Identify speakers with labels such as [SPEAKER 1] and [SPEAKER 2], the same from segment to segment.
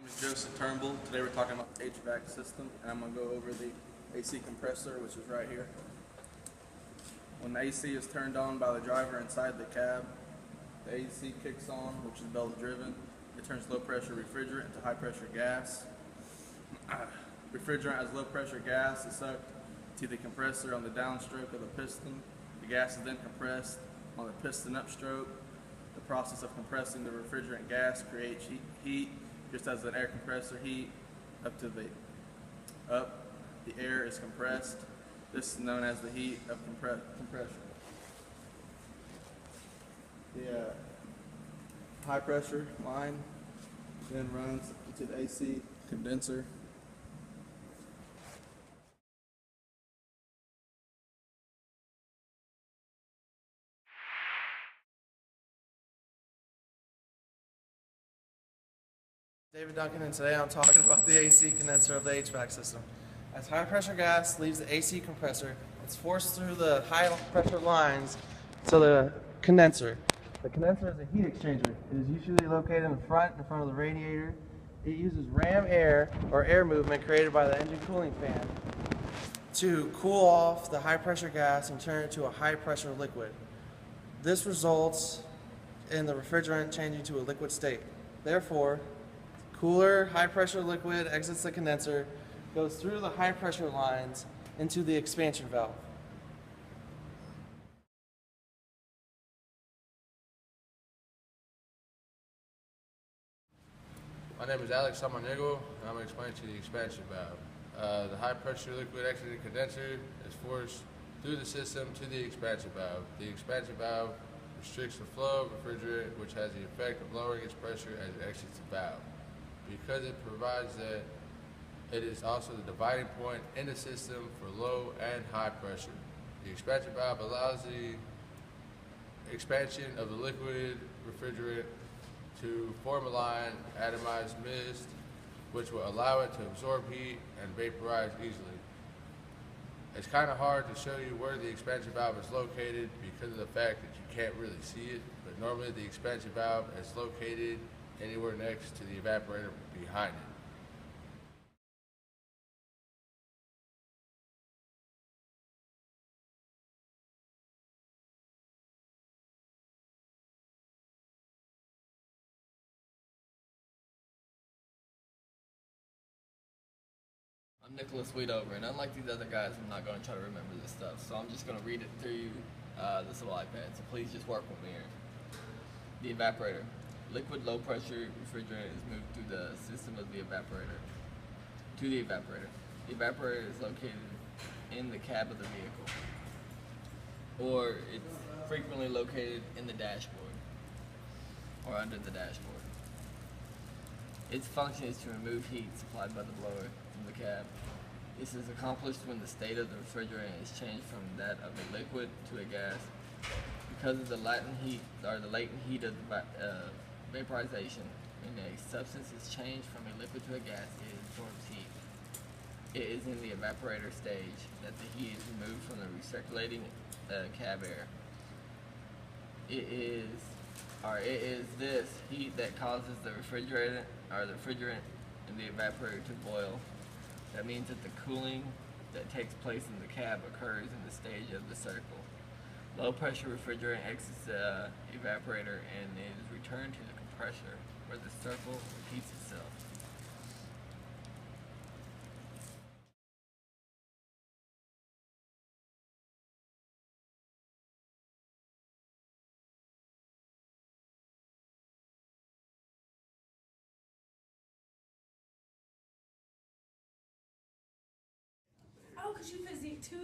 [SPEAKER 1] is Joseph Turnbull. Today we're talking about the HVAC system, and I'm going to go over the AC compressor, which is right here. When the AC is turned on by the driver inside the cab, the AC kicks on, which is belt driven. It turns low pressure refrigerant into high pressure gas. Refrigerant as low pressure gas is sucked to the compressor on the downstroke of the piston. The gas is then compressed on the piston upstroke. The process of compressing the refrigerant gas creates heat, just as an air compressor heat the air is compressed. This is known as the heat of compression. The high pressure line then runs into the AC condenser. David Duncan, and today I'm talking about the AC condenser of the HVAC system. As high pressure gas leaves the AC compressor, it's forced through the high pressure lines to the condenser. The condenser is a heat exchanger. It is usually located in front of the radiator. It uses ram air, or air movement created by the engine cooling fan, to cool off the high pressure gas and turn it to a high pressure liquid. This results in the refrigerant changing to a liquid state. Therefore, cooler, high-pressure liquid exits the condenser, goes through the high-pressure lines into the expansion valve.
[SPEAKER 2] My name is Alex Samaniego, and I'm going to explain to you the expansion valve. The high-pressure liquid exiting condenser is forced through the system to the expansion valve. The expansion valve restricts the flow of refrigerant, which has the effect of lowering its pressure as it exits the valve. Because it provides that, it is also the dividing point in the system for low and high pressure. The expansion valve allows the expansion of the liquid refrigerant to form a line, atomized mist, which will allow it to absorb heat and vaporize easily. It's kind of hard to show you where the expansion valve is located because of the fact that you can't really see it, but normally the expansion valve is located anywhere next to the evaporator behind it.
[SPEAKER 3] I'm Nicholas Weedover, and unlike these other guys, I'm not going to try to remember this stuff, so I'm just going to read it through this little iPad, so please just work with me here. The evaporator. Liquid low-pressure refrigerant is moved through the system of the evaporator to the evaporator. The evaporator is located in the cab of the vehicle, or it's frequently located in the dashboard or under the dashboard. Its function is to remove heat supplied by the blower from the cab. This is accomplished when the state of the refrigerant is changed from that of a liquid to a gas. Because of the latent heat or the latent heat of vaporization, when a substance is changed from a liquid to a gas, it absorbs heat. It is in the evaporator stage that the heat is removed from the recirculating cab air. It is this heat that causes the refrigerant in the evaporator to boil. That means that the cooling that takes place in the cab occurs in the stage of the circle. Low pressure refrigerant exits the evaporator and is returned to the compressor, where the circle repeats itself.
[SPEAKER 4] Oh, because you put 2002.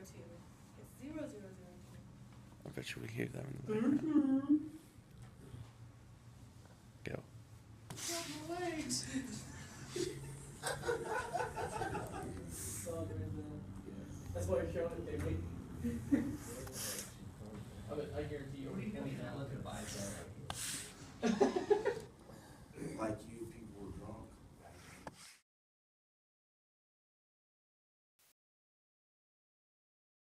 [SPEAKER 4] It's 0002.
[SPEAKER 1] I bet you we hear them in the background. Go.
[SPEAKER 4] My legs.
[SPEAKER 1] That's why you're showing it, baby. I guarantee you.
[SPEAKER 5] Like